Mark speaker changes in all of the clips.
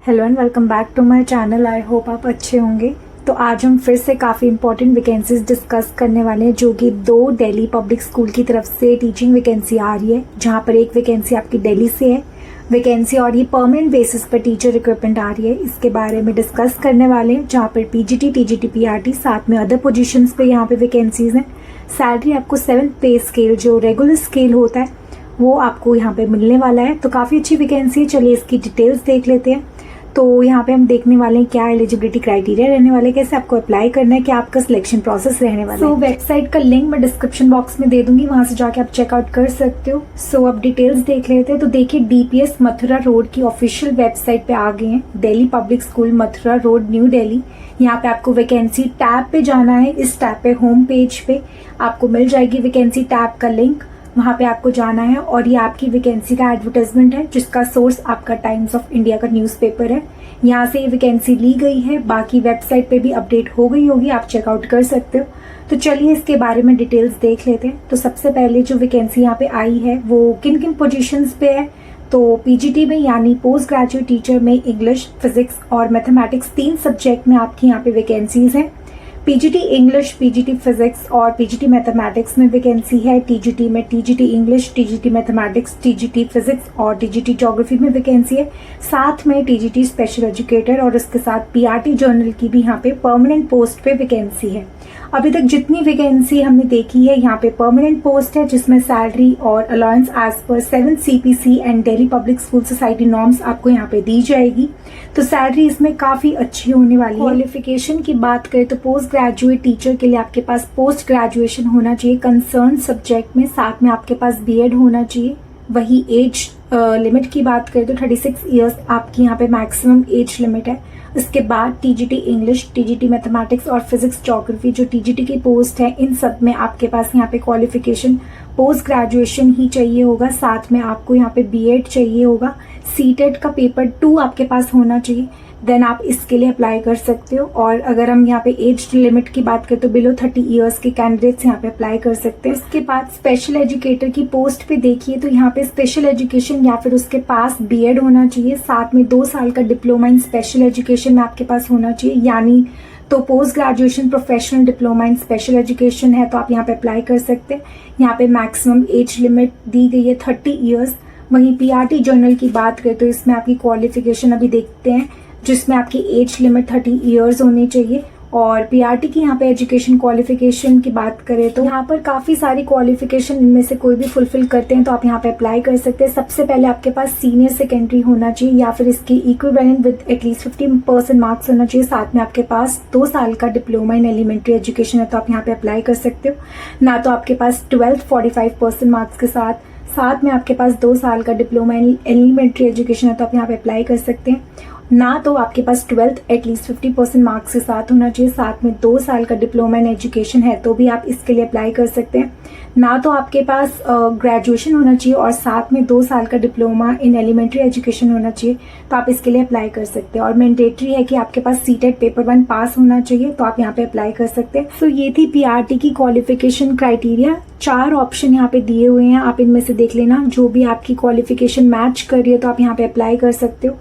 Speaker 1: Hello and welcome back to my channel. I hope आप अच्छे होंगे। तो आज हम फिर से काफ़ी इंपॉर्टेंट वैकेंसीज डिस्कस करने वाले हैं, जो कि 2 दिल्ली पब्लिक स्कूल की तरफ से टीचिंग वैकेंसी आ रही है, जहां पर एक वैकेंसी आपकी दिल्ली से है वैकेंसी और ये परमानेंट बेसिस पर टीचर रिक्रूटमेंट आ रही है। इसके बारे में डिस्कस करने वाले हैं, जहाँ पर पीजीटी, टीजीटी, पीआरटी, साथ में अदर पोजीशंस पे यहाँ पे वैकेंसीज हैं। सैलरी आपको 7th पे स्केल जो रेगुलर स्केल होता है वो आपको यहाँ पे मिलने वाला है। तो काफ़ी अच्छी वैकेंसी है। चलिए इसकी डिटेल्स देख लेते हैं। तो यहाँ पे हम देखने वाले हैं क्या एलिजिबिलिटी क्राइटेरिया रहने वाले, कैसे आपको अप्लाई करना है, क्या आपका सिलेक्शन प्रोसेस रहने वाला है। वेबसाइट का लिंक मैं डिस्क्रिप्शन बॉक्स में दे दूंगी, वहां से जाके आप चेकआउट कर सकते हो। अब डिटेल्स देख लेते हैं। तो देखिए, डीपीएस मथुरा रोड की ऑफिशियल वेबसाइट पे आ गए हैं। Delhi public school Mathura road, new Delhi. यहाँ पे आपको वैकेंसी टैब पे जाना है। इस टैब पे होम पेज पे आपको मिल जाएगी वैकेंसी टैब का लिंक, वहां पे आपको जाना है और ये आपकी वैकेंसी का एडवर्टाइजमेंट है, जिसका सोर्स आपका टाइम्स ऑफ इंडिया का न्यूज़पेपर है। यहाँ से ये वैकेंसी ली गई है, बाकी वेबसाइट पे भी अपडेट हो गई होगी, आप चेकआउट कर सकते हो। तो चलिए इसके बारे में डिटेल्स देख लेते हैं। तो सबसे पहले जो वैकेंसी यहाँ पे आई है वो किन किन पोजीशंस पे है। तो पीजीटी में यानी पोस्ट ग्रेजुएट टीचर में इंग्लिश, फिजिक्स और मैथमेटिक्स 3 सब्जेक्ट में आपकी यहाँ पे वैकेंसीज हैं। पीजीटी इंग्लिश, पीजीटी फिजिक्स और पीजीटी मैथमेटिक्स में वैकेंसी है। टीजीटी में TGT English, TGT mathematics, TGT physics और टीजीटी ज्योग्राफी में वैकेंसी है। साथ में टीजीटी स्पेशल एजुकेटर और उसके साथ पीआरटी जर्नल की भी यहाँ पे परमानेंट पोस्ट पे वैकेंसी है। अभी तक जितनी वैकेंसी हमने देखी है यहाँ पे परमानेंट पोस्ट है, जिसमें सैलरी और allowance as per 7 CPC and Delhi public school society norms आपको यहाँ पे दी जाएगी। तो सैलरी इसमें काफी अच्छी होने वाली है। क्वालिफिकेशन की बात करें तो पोस्ट ग्रेजुएट टीचर के लिए आपके पास पोस्ट ग्रेजुएशन होना चाहिए कंसर्न सब्जेक्ट में, साथ में आपके पास बीएड होना चाहिए। वही एज लिमिट की बात करें तो 36 इयर्स आपकी यहाँ पे मैक्सिमम एज लिमिट है। इसके बाद टीजीटी इंग्लिश, टीजीटी मैथमेटिक्स और फिजिक्स ज्योग्राफी जो टीजीटी की पोस्ट है, इन सब में आपके पास यहाँ पे क्वालिफिकेशन पोस्ट ग्रेजुएशन ही चाहिए होगा। साथ में आपको यहाँ पे बीएड चाहिए होगा। सीटेट का पेपर 2 आपके पास होना चाहिए, देन आप इसके लिए अप्लाई कर सकते हो। और अगर हम यहाँ पे एज लिमिट की बात करें तो बिलो 30 इयर्स के कैंडिडेट्स यहाँ पे अप्लाई कर सकते हैं। इसके बाद स्पेशल एजुकेटर की पोस्ट पे देखिए तो यहाँ पे स्पेशल एजुकेशन या फिर उसके पास बीएड होना चाहिए, साथ में 2 साल का डिप्लोमा इन स्पेशल एजुकेशन में आपके पास होना चाहिए। यानी तो post graduation professional diploma in special education है तो आप यहाँ पे अप्लाई कर सकते हैं। यहाँ पे मैक्सिमम एज लिमिट दी गई है 30 इयर्स। वहीं पीआरटी जर्नल की बात करें तो इसमें आपकी क्वालिफिकेशन अभी देखते हैं, जिसमें आपकी एज लिमिट 30 इयर्स होनी चाहिए। और पीआरटी की यहाँ पे एजुकेशन क्वालिफिकेशन की बात करें तो यहाँ पर काफी सारी क्वालिफिकेशन, इनमें से कोई भी फुलफिल करते हैं तो आप यहाँ पे अप्लाई कर सकते हैं। सबसे पहले आपके पास सीनियर सेकेंडरी होना चाहिए या फिर इसकी इक्विवेलेंट विद एटलीस्ट 50% मार्क्स होना चाहिए। साथ में आपके पास 2 साल का डिप्लोमा इन एलिमेंट्री एजुकेशन है तो आप यहाँ पे अप्लाई कर सकते हो। ना तो आपके पास 12th 45% मार्क्स के साथ में आपके पास 2 साल का डिप्लोमा इन एलिमेंट्री एजुकेशन है तो आप यहाँ पे अप्लाई कर सकते हैं। ना तो आपके पास 12th एटलीस्ट 50% मार्क्स के साथ होना चाहिए, साथ में 2 साल का डिप्लोमा इन एजुकेशन है तो भी आप इसके लिए अप्लाई कर सकते हैं। ना तो आपके पास ग्रेजुएशन होना चाहिए और साथ में 2 साल का डिप्लोमा इन एलिमेंट्री एजुकेशन होना चाहिए तो आप इसके लिए अप्लाई कर सकते हैं। और मैंडेटरी है कि आपके पास सीटेट पेपर 1 पास होना चाहिए तो आप यहाँ पे अप्लाई कर सकते हैं। तो ये थी पीआरटी की क्वालिफिकेशन क्राइटेरिया। 4 ऑप्शन यहाँ पे दिए हुए हैं, आप इनमें से देख लेना जो भी आपकी क्वालिफिकेशन मैच कर रही है तो आप यहाँ पे अप्लाई कर सकते हो।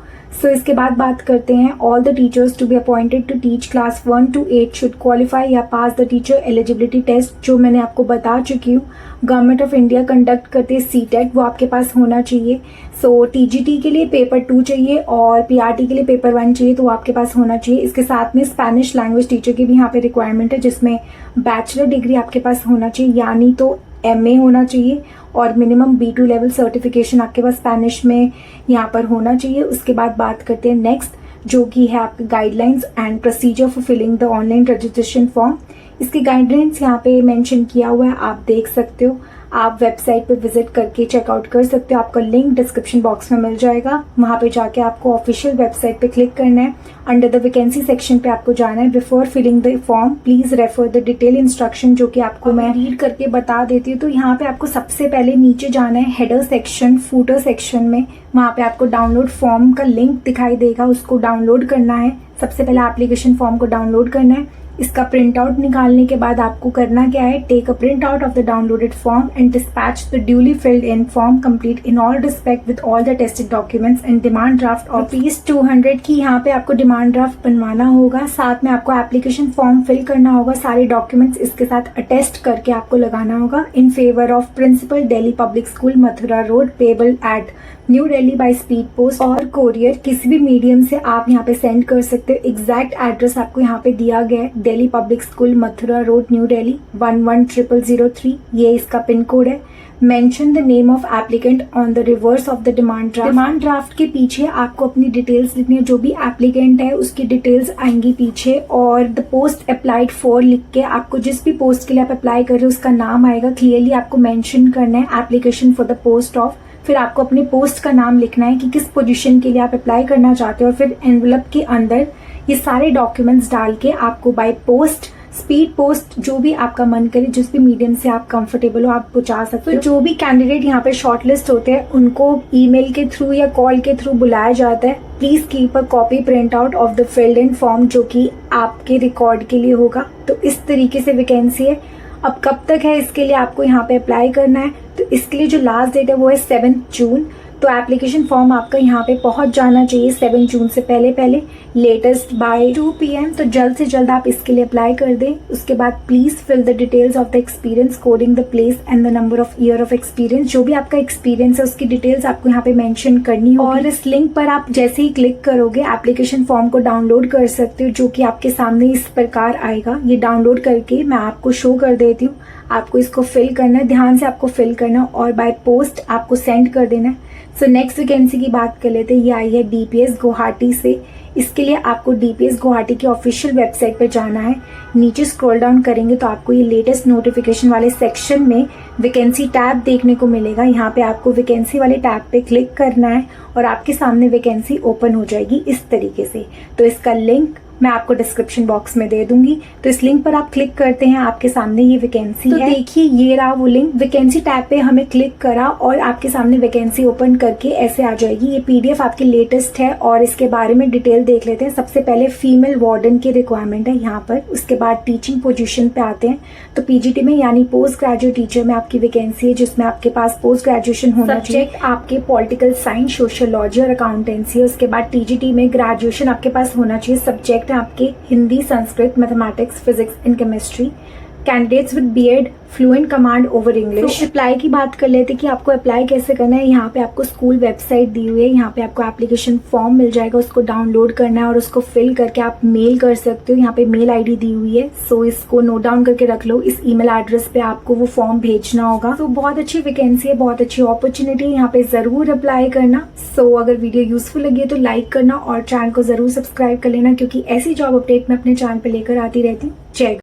Speaker 1: इसके बाद बात करते हैं, all the teachers to be appointed to teach class 1 to 8 should qualify या pass the teacher eligibility test, जो मैंने आपको बता चुकी हूँ। गवर्नमेंट ऑफ इंडिया कंडक्ट करते हैं सीटेट, वो आपके पास होना चाहिए। टीजीटी के लिए पेपर 2 चाहिए और पीआरटी के लिए पेपर 1 चाहिए तो वो आपके पास होना चाहिए। इसके साथ में स्पेनिश लैंग्वेज टीचर की भी यहाँ पे रिक्वायरमेंट है, जिसमें बैचलर डिग्री आपके पास होना चाहिए, यानी तो एमए होना चाहिए और मिनिमम B2 लेवल सर्टिफिकेशन आपके पास स्पेनिश में यहाँ पर होना चाहिए। उसके बाद बात करते हैं नेक्स्ट, जो कि है आपके guidelines and procedure for filling the online registration form. इसकी गाइडलाइंस यहाँ पे मेंशन किया हुआ है, आप देख सकते हो। आप वेबसाइट पे विजिट करके चेकआउट कर सकते हो, आपका लिंक डिस्क्रिप्शन बॉक्स में मिल जाएगा। वहां पे जाके आपको ऑफिशियल वेबसाइट पे क्लिक करना है, अंडर द वैकेंसी सेक्शन पे आपको जाना है। Before filling the form please refer the detail instruction, जो कि आपको मैं रीड करके बता देती हूँ। तो यहाँ पे आपको सबसे पहले नीचे जाना है हेडर सेक्शन, फूटर सेक्शन में, वहां पे आपको डाउनलोड फॉर्म का लिंक दिखाई देगा, उसको डाउनलोड करना है। सबसे पहले एप्लीकेशन फॉर्म को डाउनलोड करना है। इसका प्रिंट आउट निकालने के बाद आपको करना क्या है, take a print out of the downloaded form and dispatch the duly filled in form complete in all respect with all the tested documents and demand draft of ₹200 की यहाँ पे आपको डिमांड ड्राफ्ट बनवाना होगा। साथ में आपको एप्लीकेशन फॉर्म फिल करना होगा, सारे डॉक्यूमेंट्स इसके साथ अटेस्ट करके आपको लगाना होगा। In favour of principal Delhi public school Mathura road, payable at new Delhi by speed post और कोरियर, किसी भी मीडियम से आप यहाँ पे सेंड कर सकते हो। एग्जैक्ट एड्रेस आपको यहाँ पे दिया गया है, Delhi public school Mathura road, new Delhi 110003, ये इसका पिन कोड है। Mention the name of applicant on the reverse of the demand draft. Demand draft के पीछे आपको अपनी डिटेल्स लिखनी है, जो भी एप्लीकेंट है उसकी डिटेल्स आएंगी पीछे, और द पोस्ट अप्लाइड फॉर लिख के आपको जिस भी पोस्ट के लिए आप अप्लाई कर रहे हो उसका नाम आएगा, क्लियरली आपको मेंशन करना है application for the post of. फिर आपको अपने पोस्ट का नाम लिखना है कि किस पोजीशन के लिए आप अप्लाई करना चाहते हो, और फिर एनवलप के अंदर ये सारे डॉक्यूमेंट्स डाल के आपको बाय पोस्ट, स्पीड पोस्ट, जो भी आपका मन करे, जिस भी मीडियम से आप कंफर्टेबल हो आप पहुंचा सकते हो। जो भी कैंडिडेट यहाँ पे शॉर्टलिस्ट होते हैं उनको ईमेल के थ्रू या कॉल के थ्रू बुलाया जाता है। Please keep a copy print out of the field in form, जो कि आपके रिकॉर्ड के लिए होगा। तो इस तरीके से वैकेंसी है। अब कब तक है इसके लिए आपको यहाँ पे अप्लाई करना है, तो इसके लिए जो लास्ट डेट है वो है 7 जून। तो एप्लीकेशन फॉर्म आपका यहाँ पे पहुंच जाना चाहिए 7 जून से पहले लेटेस्ट बाय 2 PM। तो जल्द से जल्द आप इसके लिए अप्लाई कर दें। उसके बाद please fill the details of the experience, quoting the place and the number of year of experience. जो भी आपका एक्सपीरियंस है उसकी डिटेल्स आपको यहाँ पे मेंशन करनी होगी। और इस लिंक पर आप जैसे ही क्लिक करोगे एप्लीकेशन फॉर्म को डाउनलोड कर सकते हो, जो कि आपके सामने इस प्रकार आएगा। ये डाउनलोड करके मैं आपको शो कर देती हूँ। आपको इसको फिल करना है, ध्यान से आपको फिल करना है और बाय पोस्ट आपको सेंड कर देना है। सो नेक्स्ट वैकेंसी की बात कर लेते हैं। ये आई है DPS गुवाहाटी से। इसके लिए आपको DPS गुवाहाटी की ऑफिशियल वेबसाइट पर जाना है। नीचे स्क्रॉल डाउन करेंगे तो आपको ये लेटेस्ट नोटिफिकेशन वाले सेक्शन में वैकेंसी टैब देखने को मिलेगा। यहाँ पे आपको वैकेंसी वाले टैब पे क्लिक करना है और आपके सामने वैकेंसी ओपन हो जाएगी इस तरीके से। तो इसका लिंक मैं आपको डिस्क्रिप्शन बॉक्स में दे दूंगी। तो इस लिंक पर आप क्लिक करते हैं, आपके सामने ये वैकेंसी है। देखिए ये रहा वो लिंक। वैकेंसी टैब पे हमें क्लिक करा और आपके सामने वैकेंसी ओपन करके ऐसे आ जाएगी। ये PDF आपकी लेटेस्ट है और इसके बारे में डिटेल देख लेते हैं। सबसे पहले फीमेल वार्डन की रिक्वायरमेंट है यहाँ पर। उसके बाद टीचिंग पोजीशन पे आते हैं तो PGT में यानी पोस्ट ग्रेजुएट टीचर में आपकी वैकेंसी है, जिसमें आपके पास पोस्ट ग्रेजुएशन होना चाहिए। सब्जेक्ट आपके पॉलिटिकल साइंस, सोशियोलॉजी और अकाउंटेंसी है। उसके बाद TGT में ग्रेजुएशन आपके पास होना चाहिए। सब्जेक्ट आपके Hindi, Sanskrit, mathematics, physics and chemistry. Candidates with B.Ed fluent command over English. Apply की बात कर लेते कि आपको अप्लाई कैसे करना है। यहाँ पे आपको स्कूल वेबसाइट दी हुई है। यहाँ पे आपको एप्लीकेशन फॉर्म मिल जाएगा, उसको डाउनलोड करना है और उसको फिल करके आप मेल कर सकते हो। यहाँ पे मेल ID दी हुई है, सो इसको नोट डाउन करके रख लो। इस ईमेल एड्रेस पे आपको वो फॉर्म भेजना होगा। तो बहुत अच्छी वैकेंसी है, बहुत अच्छी अपॉर्चुनिटी है, यहाँ पे जरूर अप्लाई करना। सो अगर वीडियो यूजफुल लगी है तो लाइक करना और चैनल को जरूर सब्सक्राइब कर लेना, क्योंकि ऐसी जॉब अपडेट मैं अपने चैनल पे लेकर आती रहती हूँ। जय